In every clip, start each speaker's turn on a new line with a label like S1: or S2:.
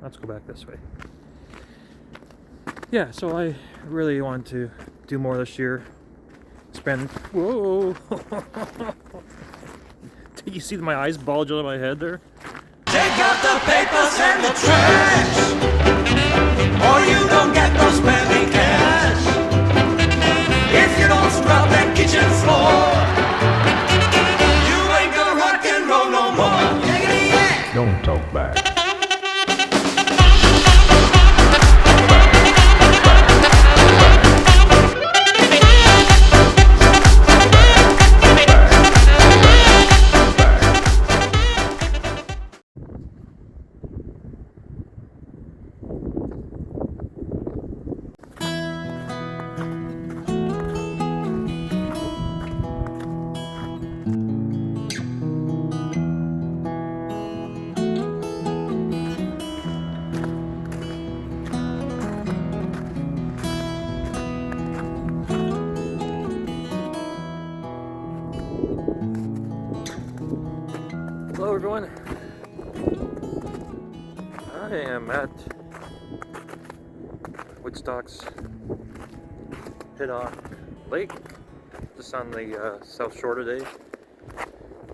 S1: Let's go back this way. Yeah, so I really want to do more this year. Spend. Whoa! Did you see my eyes bulge out of my head there?
S2: Take out the papers and the trash, or you don't get no spending cash. If you don't scrub that kitchen floor, you ain't gonna rock and roll no more. Yeah.
S3: Don't talk back.
S1: Hello everyone, I am at Woodstock's Pittock Lake, just on the south shore today.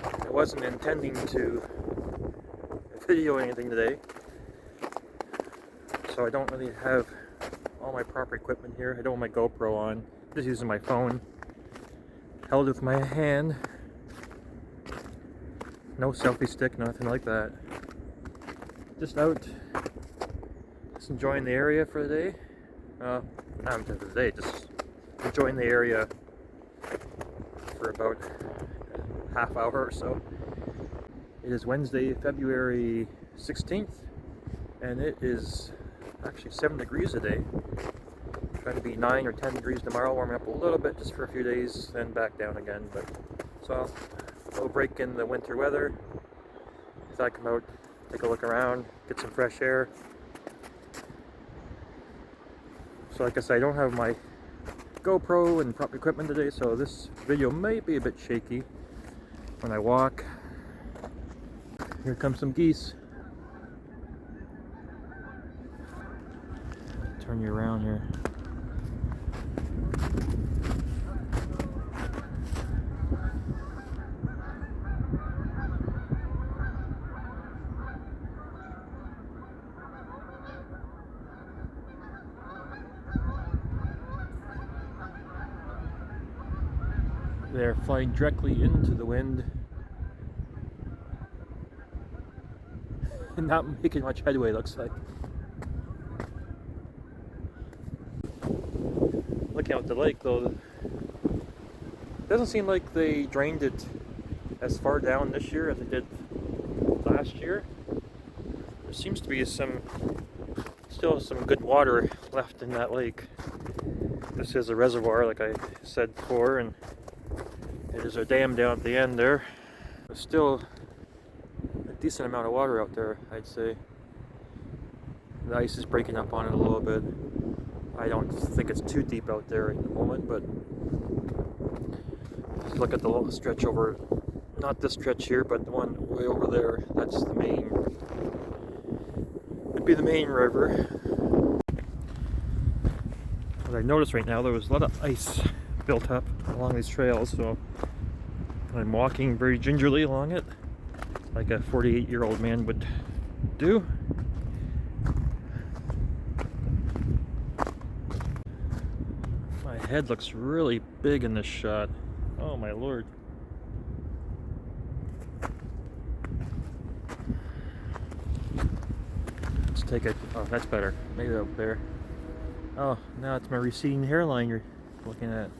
S1: I wasn't intending to video anything today, so I don't really have all my proper equipment here. I don't have my GoPro on, just using my phone, held with my hand. No selfie stick, nothing like that. Just out, just enjoying the area for the day. Not for the day, just enjoying the area for about a half hour or so. It is Wednesday, February 16th, and it is actually 7 degrees today. Trying to be 9 or 10 degrees tomorrow, warming up a little bit just for a few days, then back down again. But so a little break in the winter weather. Thought I'd come out, take a look around, get some fresh air. So like I said, I don't have my GoPro and proper equipment today, so this video may be a bit shaky when I walk. Here come some geese. Turn you around here. They're flying directly into the wind and not making much headway, looks like. Looking out the lake though, it doesn't seem like they drained it as far down this year as they did last year. There seems to be still some good water left in that lake. This is a reservoir, like I said before, and there's a dam down at the end there. There's still a decent amount of water out there, I'd say. The ice is breaking up on it a little bit. I don't think it's too deep out there at the moment, but just look at the little stretch over, not this stretch here, but the one way over there. That's the main, would be the main river. What I noticed right now, there was a lot of ice built up along these trails, so I'm walking very gingerly along it, like a 48-year-old man would do. My head looks really big in this shot. Oh my lord. Let's take it. Oh, that's better. Maybe up there. Oh, now it's my receding hairline you're looking at.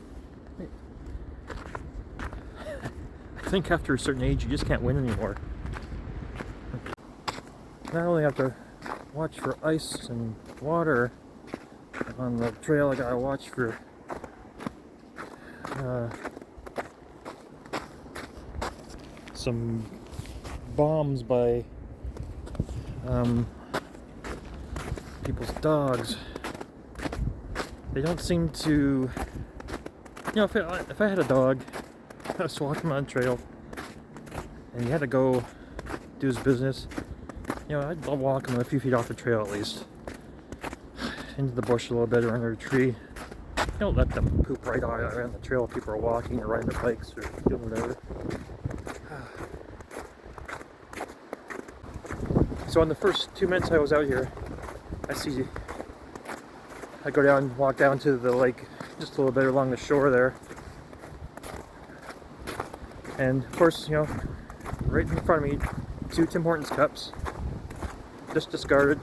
S1: I think after a certain age you just can't win anymore. Not only have to watch for ice and water on the trail, I gotta watch for some bombs by people's dogs. They don't seem to, you know, if I had a dog, I was walking on a trail and he had to go do his business, you know, I'd walk them a few feet off the trail at least. Into the bush a little bit or under a tree. Don't let them poop right around the trail if people are walking or riding their bikes or doing whatever. So in the first 2 minutes I was out here, I go down, walk down to the lake just a little bit along the shore there. And of course, you know, right in front of me, 2 Tim Hortons cups, just discarded,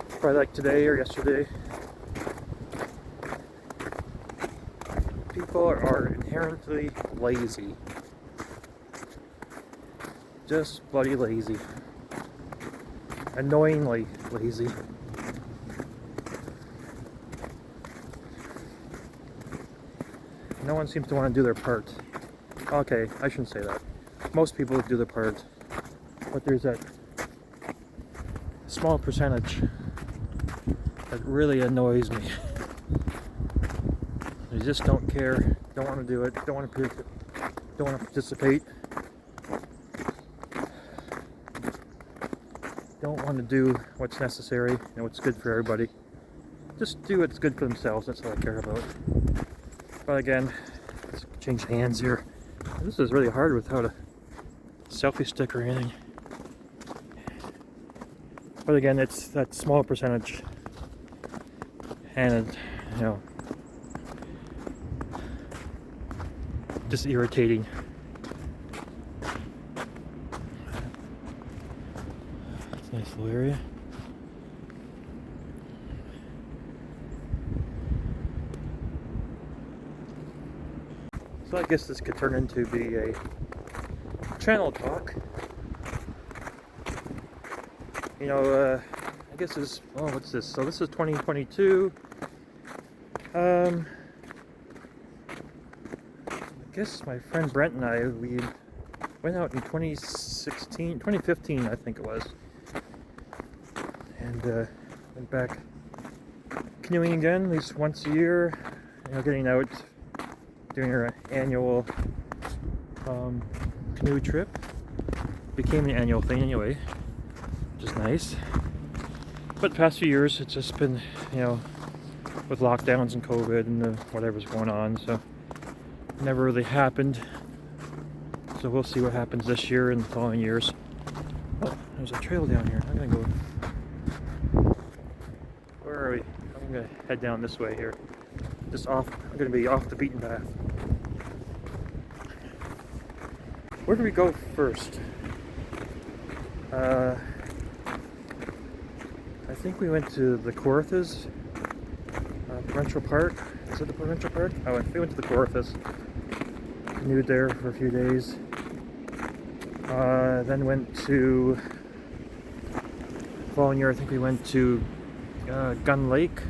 S1: probably like today or yesterday. People are inherently lazy. Just bloody lazy. Annoyingly lazy. No one seems to want to do their part. Okay, I shouldn't say that. Most people do their part, but there's that small percentage that really annoys me. They just don't care, don't want to do it, don't want to participate, don't want to do what's necessary and what's good for everybody. Just do what's good for themselves, that's all I care about. But again, let's change hands here. This is really hard without a selfie stick or anything. But again, it's that small percentage. And, you know, just irritating. It's a nice little area. So I guess this could turn into be a channel talk. You know, I guess this, oh, what's this? So this is 2022. I guess my friend Brent and I, we went out in 2015, I think it was. And went back canoeing again, at least once a year. You know, getting out, doing our annual canoe trip. Became an annual thing anyway, which is nice. But the past few years, it's just been, you know, with lockdowns and COVID and whatever's going on, so it never really happened. So we'll see what happens this year and the following years. Oh, there's a trail down here. I'm gonna go. Where are we? I'm gonna head down this way here. Just off. I'm gonna be off the beaten path. Where do we go first? I think we went to the Kawarthas Provincial Park. Is it the Provincial Park? Oh, we went to the Kawarthas. Canoed there for a few days. Then went to, following year I think we went to Gun Lake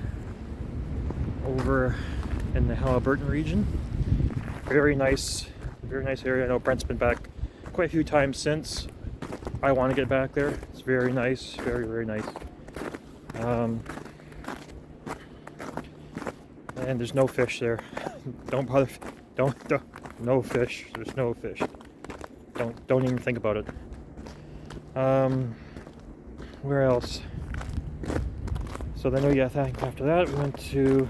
S1: over in the Halliburton region. Very nice area. I know Brent's been back quite a few times since. I want to get back there. It's very nice, very, very nice. And there's no fish there. Don't bother. Don't. No fish. There's no fish. Don't even think about it. Where else? So then I think after that we went to,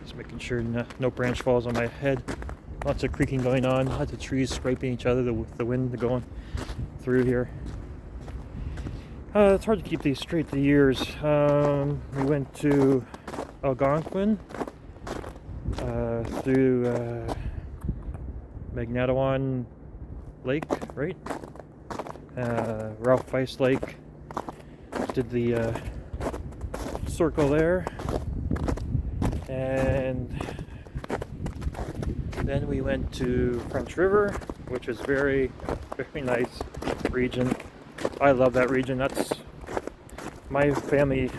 S1: just making sure no branch falls on my head. Lots of creaking going on. Lots of trees scraping each other with the wind going through here. It's hard to keep these straight, the years. We went to Algonquin, through Magnetawan Lake, right? Ralph Weiss Lake. Did the circle there. And then we went to French River, which is very, very nice region. I love that region. That's my family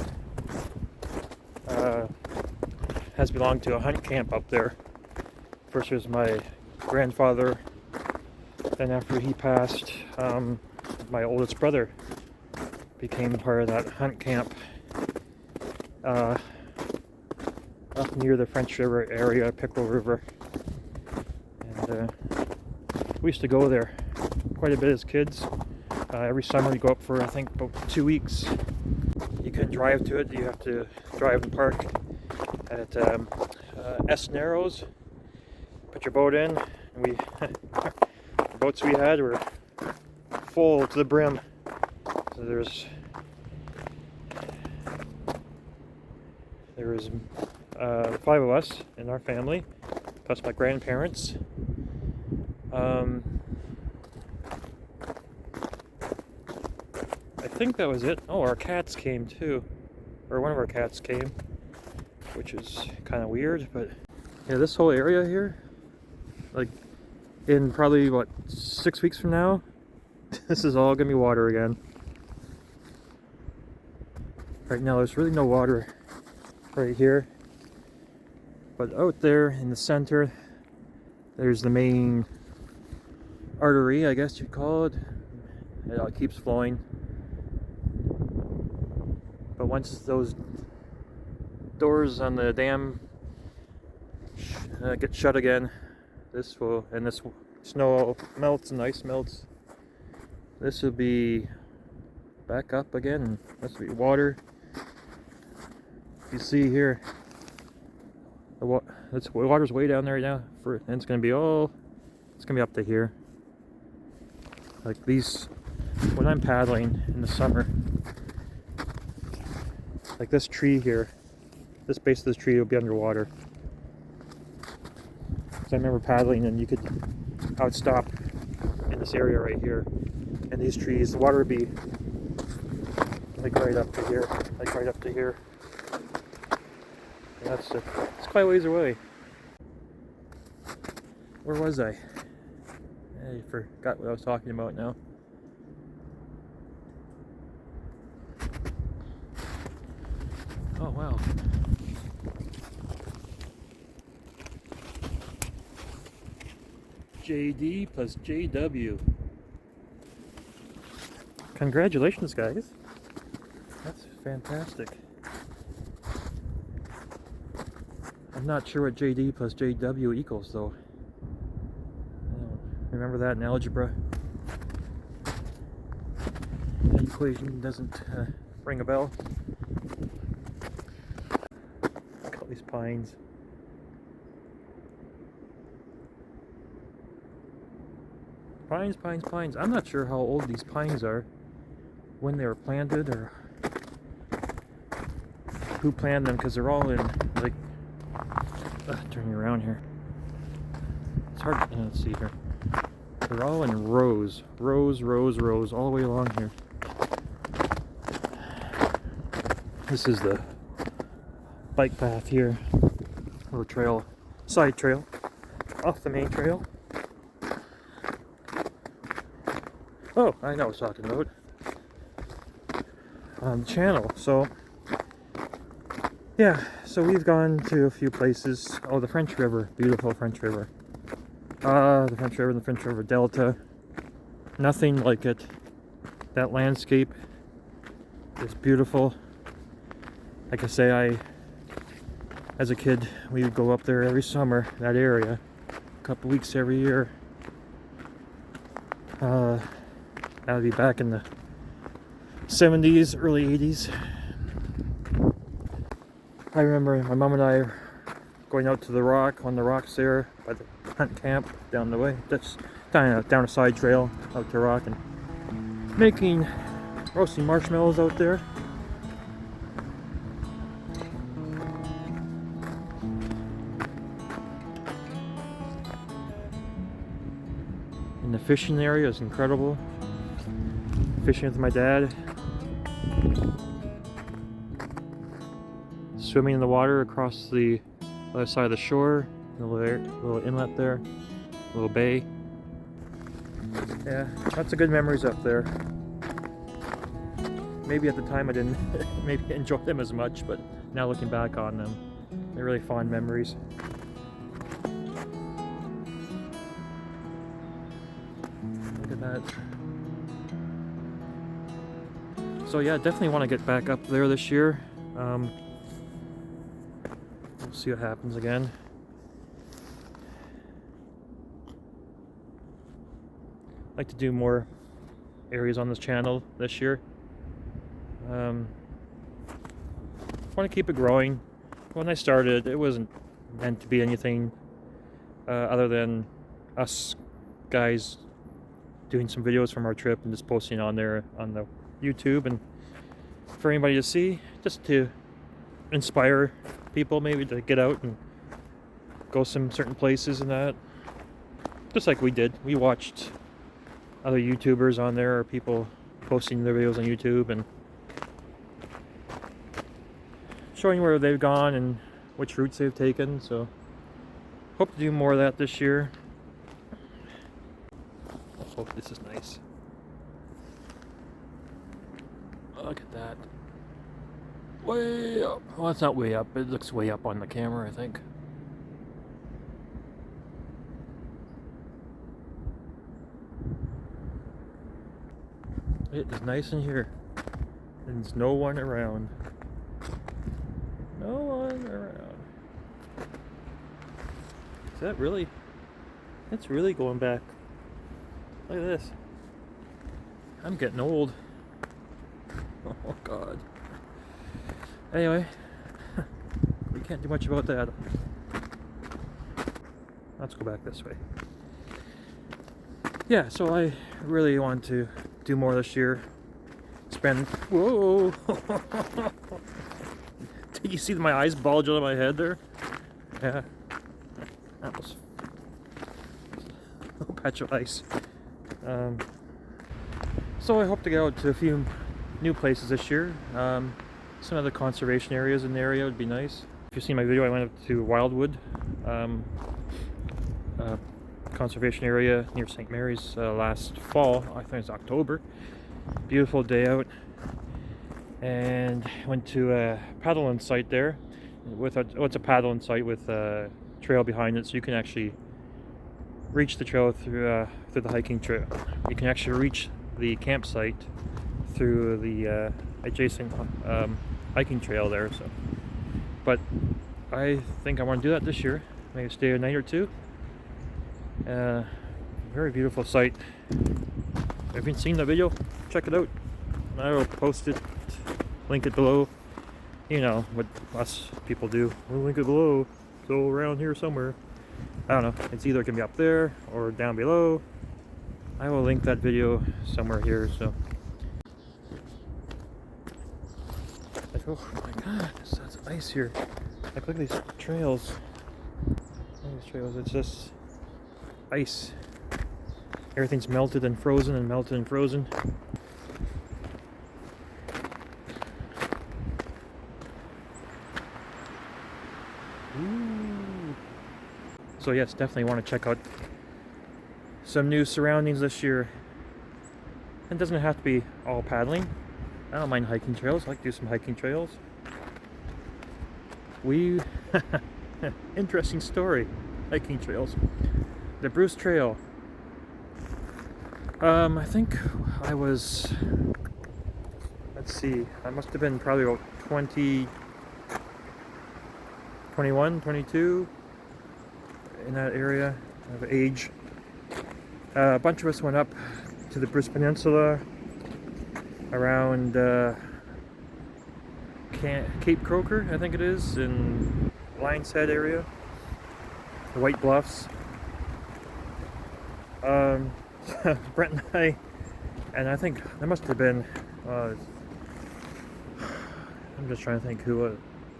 S1: has belonged to a hunt camp up there. First was my grandfather, then after he passed, my oldest brother became part of that hunt camp up near the French River area, Pickle River. And we used to go there quite a bit as kids. Every summer you go up for I think about 2 weeks. You couldn't drive to it. You have to drive and park at S Narrows. Put your boat in. And the boats we had were full to the brim. So there was 5 of us in our family, plus my grandparents. I think that was it. Oh, our cats came too, or one of our cats came, which is kind of weird. But yeah, this whole area here, like in probably what 6 weeks from now, this is all gonna be water again. Right now, there's really no water right here, but out there in the center, there's the main artery, I guess you'd call it. It keeps flowing. But once those doors on the dam get shut again, this snow melts and ice melts, this will be back up again. This will be water. You see here, the water's way down there right now, and it's gonna be up to here. Like these, when I'm paddling in the summer, like this tree here, this base of this tree will be underwater. So I remember paddling, and I would stop in this area right here, and these trees, the water would be like right up to here, like right up to here. And it's quite a ways away. Where was I? I forgot what I was talking about now. Oh wow. JD plus JW. Congratulations, guys. That's fantastic. I'm not sure what JD plus JW equals though. I don't remember that in algebra. That equation doesn't ring a bell. Look at all these pines. Pines, pines, pines. I'm not sure how old these pines are, when they were planted, or who planted them, because they're all in, like, turning around here. It's hard to see here. They're all in rows, rows, rows, rows, all the way along here. This is the bike path here, or trail, side trail, off the main trail. Oh, I know what I was talking about. On the channel. So, yeah, so we've gone to a few places. Oh, the French River, beautiful French River. The French River and the French River Delta. Nothing like it. That landscape is beautiful. Like I say, as a kid, we would go up there every summer, that area, a couple weeks every year. That would be back in the 70s, early 80s. I remember my mom and I going out to the rock, on the rocks there by the hunt camp down the way. That's down a side trail out to rock, and roasting marshmallows out there. And the fishing area is incredible. Fishing with my dad. Swimming in the water across the other side of the shore. A little inlet there. A little bay. Yeah, lots of good memories up there. Maybe at the time I didn't maybe enjoy them as much, but now looking back on them, they're really fond memories. Look at that. So yeah, definitely want to get back up there this year. We'll see what happens again. like to do more areas on this channel this year. Want to keep it growing. When I started, it wasn't meant to be anything other than us guys doing some videos from our trip and just posting on there on the YouTube, and for anybody to see, just to inspire people maybe to get out and go some certain places and that, just like we did. We watched other YouTubers on there, or people posting their videos on YouTube and showing where they've gone and which routes they've taken. So hope to do more of that this year. Oh, this is nice. Look at that. Way up. Well, it's not way up. It looks way up on the camera, I think. It is nice in here. And there's no one around. No one around. Is that really? It's really going back. Look at this. I'm getting old. Oh God. Anyway, we can't do much about that. Let's go back this way. Yeah, so I really want to do more this year. Spend. Whoa! Did you see my eyes bulge out of my head there? Yeah. That was a patch of ice. So I hope to go out to a few new places this year. Some other conservation areas in the area would be nice. If you've seen my video, I went up to Wildwood, conservation area near St. Mary's last fall. I think it's October. Beautiful day out, and went to a paddling site there. It's a paddling site with a trail behind it, so you can actually reach the trail through the hiking trail. You can actually reach the campsite through the adjacent hiking trail there. So, but I think I want to do that this year. Maybe stay a night or two. Very beautiful site. If you haven't seen the video, check it out. I will post it, link it below. You know what us people do. We'll link it below. Go around here somewhere. I don't know. It's either going to be up there or down below. I will link that video somewhere here. So. Oh my God, that's ice here. Like, look at these trails. Look at these trails. It's just ice. Everything's melted and frozen and melted and frozen. Ooh. So yes, definitely want to check out some new surroundings this year. It doesn't have to be all paddling. I don't mind hiking trails. I like to do some hiking trails. Interesting story. Hiking trails. The Bruce Trail. I think I was, let's see, I must have been probably about 20, 21, 22 in that area of age. A bunch of us went up to the Bruce Peninsula around Cape Croker, I think it is, in Lion's Head area, the White Bluffs. Brent and I think there must have been, I'm just trying to think who,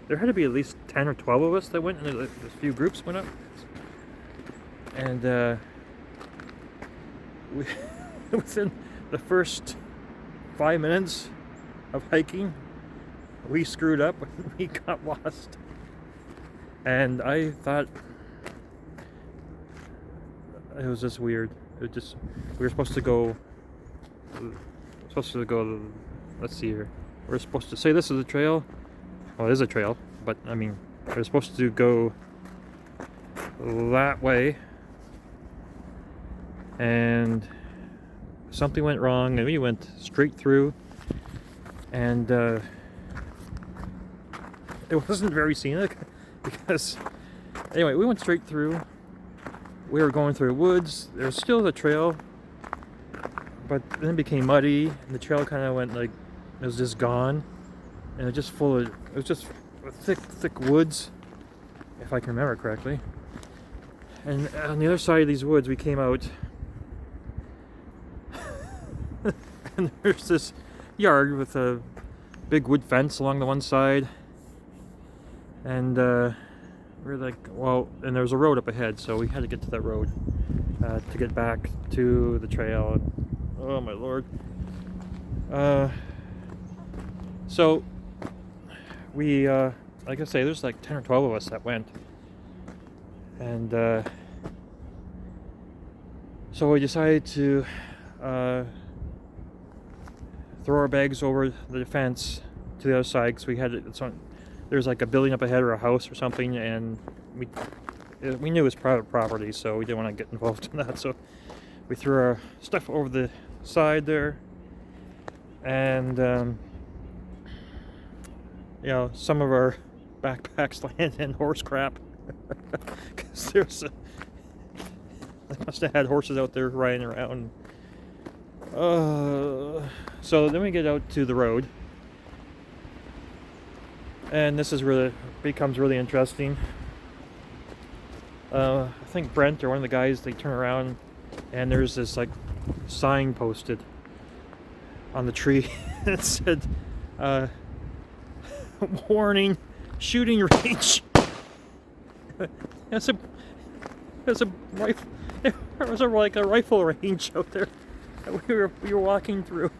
S1: there had to be at least 10 or 12 of us that went, and a few groups went up. And we, within the first 5 minutes of hiking, we screwed up and we got lost. And I thought it was just weird. It just, we were supposed to go, let's see here. We're supposed to say this is a trail. Well, it is a trail, but I mean, we're supposed to go that way. And something went wrong and we went straight through. And it wasn't very scenic because, anyway, we went straight through. We were going through woods. There's still the trail, but then it became muddy, and the trail kind of went like it was just gone, and it was just full of, it was just thick woods, if I can remember correctly. And on the other side of these woods, we came out, and there's this yard with a big wood fence along the one side, and we're like, well, and there was a road up ahead, so we had to get to that road to get back to the trail. And, oh my lord. So we, like I say, there's like 10 or 12 of us that went, and so we decided to throw our bags over the fence to the other side, because we had it's on, there's like a building up ahead or a house or something, and we knew it was private property, so we didn't want to get involved in that. So we threw our stuff over the side there, and you know, some of our backpacks landed in horse crap, because they must have had horses out there riding around. So then we get out to the road, and this is really becomes really interesting. I think Brent or one of the guys, they turn around, and there's this like sign posted on the tree that said, warning, shooting range. There's a rifle. There was like a rifle range out there that we were walking through.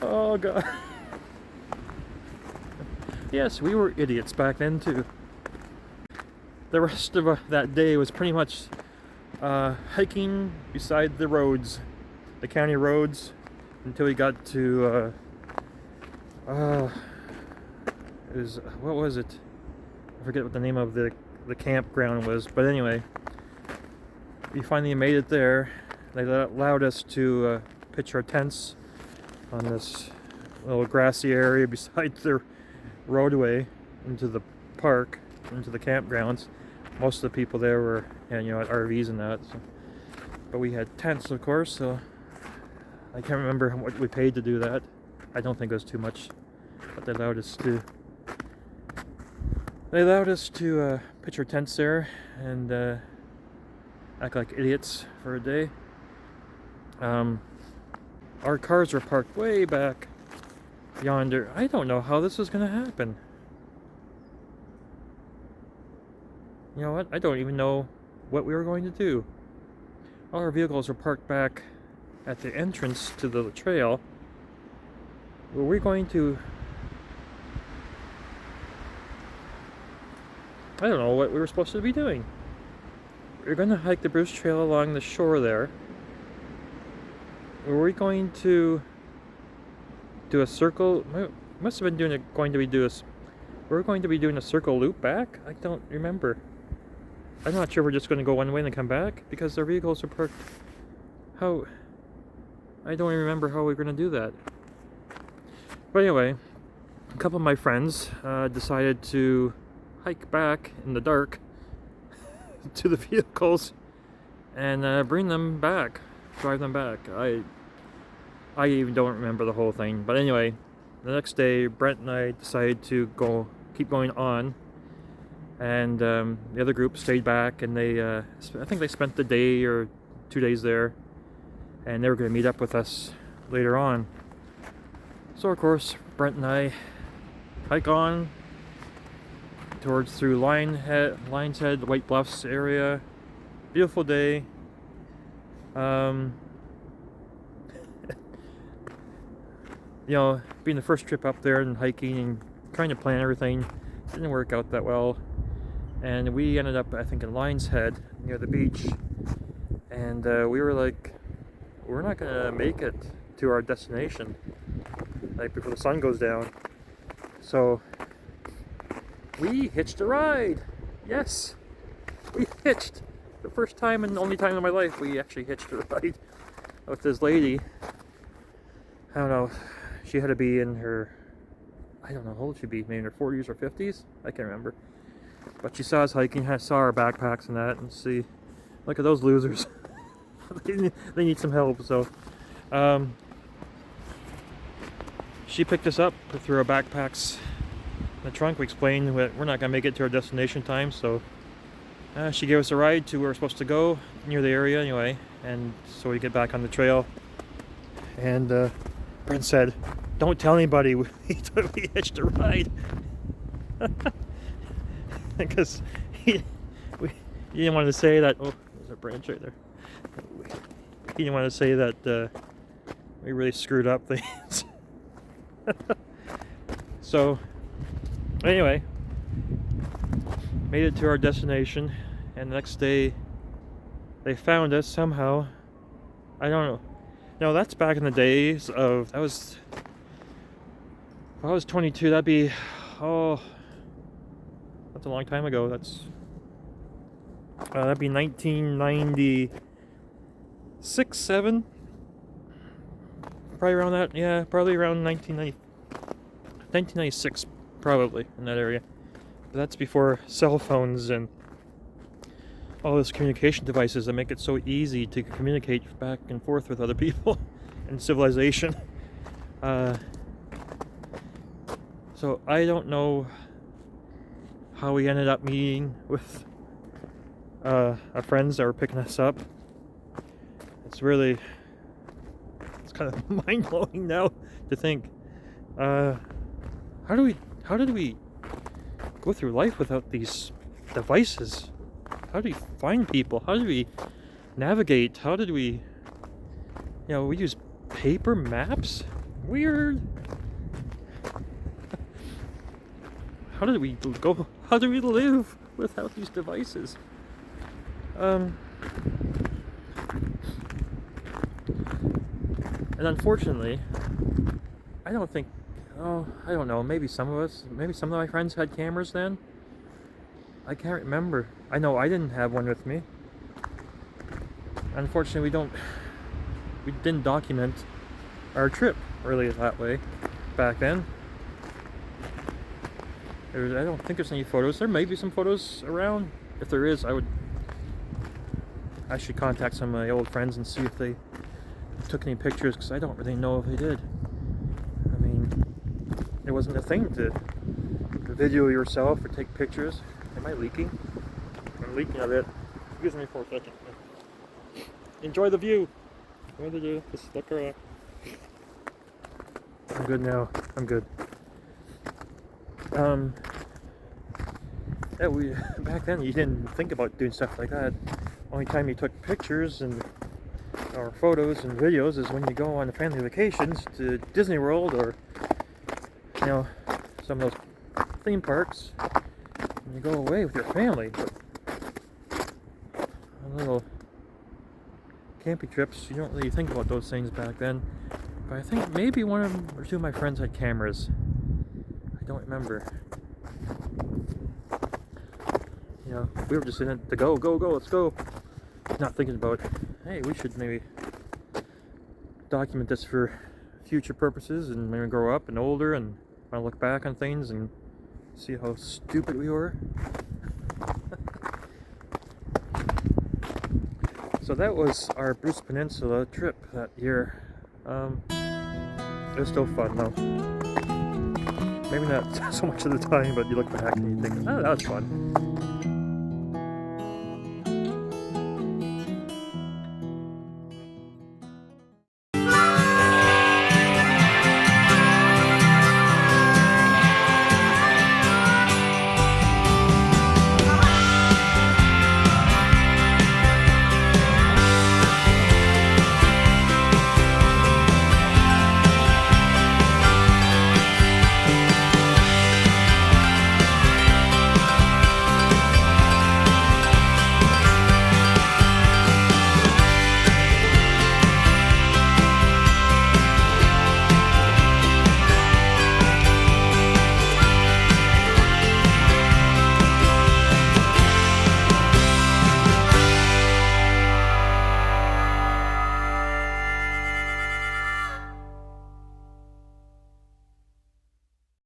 S1: Oh god. Yes, we were idiots back then too. The rest of that day was pretty much hiking beside the roads, the county roads, until we got to what was it? I forget what the name of the campground was, but anyway, we finally made it there. They allowed us to pitch our tents on this little grassy area beside the roadway into the park, into the campgrounds. Most of the people there were, you know, at RVs and that. So. But we had tents, of course, so I can't remember what we paid to do that. I don't think it was too much, but they allowed us to. They allowed us to pitch our tents there and act like idiots for a day. Our cars were parked way back yonder. I don't know how this was going to happen. You know what? I don't even know what we were going to do. All our vehicles were parked back at the entrance to the trail. Were we going to... I don't know what we were supposed to be doing. We were going to hike the Bruce Trail along the shore there. Were we going to do a circle? Must have been going to be doing a circle loop back? I don't remember. I'm not sure we're just going to go one way and then come back, because our vehicles are parked. How? I don't even remember how we were going to do that. But anyway, a couple of my friends decided to hike back in the dark to the vehicles and bring them back, drive them back. I even don't remember the whole thing. But anyway, the next day, Brent and I decided to keep going on. And the other group stayed back, and they, I think they spent the day or 2 days there, and they were going to meet up with us later on. So of course, Brent and I hike on through Lion's Head, White Bluffs area. Beautiful day. You know, being the first trip up there and hiking and trying to plan everything didn't work out that well. And we ended up, I think, in Lion's Head near the beach, and we were like, we're not gonna make it to our destination like before the sun goes down. So we hitched a ride. Yes, we hitched. The first time and only time in my life we actually hitched a ride with this lady. I don't know, she had to be in her, I don't know how old she'd be, maybe in her 40s or 50s, I can't remember. But she saw us hiking, saw our backpacks and that, and see, look at those losers. they need some help. So she picked us up, put through our backpacks in the trunk. We explained that we're not gonna make it to our destination time, so she gave us a ride to where we're supposed to go, near the area anyway, and so we get back on the trail. And Brent said, "Don't tell anybody we hitched a ride," because he didn't want to say that. Oh, there's a branch right there. He didn't want to say that we really screwed up things. So anyway, made it to our destination, and the next day they found us somehow. I don't know. No, that's back in the days of, that was, if I was 22, that'd be, oh, that's a long time ago. That'd be 1996, 7, probably around that. Yeah, probably around 1996, probably in that area. But that's before cell phones and all those communication devices that make it so easy to communicate back and forth with other people in civilization. So I don't know how we ended up meeting with our friends that were picking us up. It's kind of mind-blowing now to think, how did we go through life without these devices? How do we find people? How do we navigate? How did we, we use paper maps? Weird. How did we live without these devices? And unfortunately, I don't know, maybe some of my friends had cameras then. I can't remember. I know I didn't have one with me. Unfortunately, we didn't document our trip really that way back then. I don't think there's any photos. There may be some photos around. If there is, I should contact some of my old friends and see if they took any pictures, because I don't really know if they did. I mean, it wasn't a thing to video yourself or take pictures. Am I leaking? I'm leaking a bit. Excuse me for a second. Enjoy the view. What to do? Just look around. I'm good now. I'm good. Yeah, back then you didn't think about doing stuff like that. Only time you took pictures or photos and videos is when you go on family vacations to Disney World or some of those theme parks. You go away with your family, but on little camping trips, you don't really think about those things back then. But I think maybe one or two of my friends had cameras. I don't remember. We were just in it to go, let's go. Not thinking about, hey, we should maybe document this for future purposes, and when we grow up and older and want to look back on things and see how stupid we were. So that was our Bruce Peninsula trip that year. It was still fun though. Maybe not so much of the time, but you look back and you think, oh, that was fun.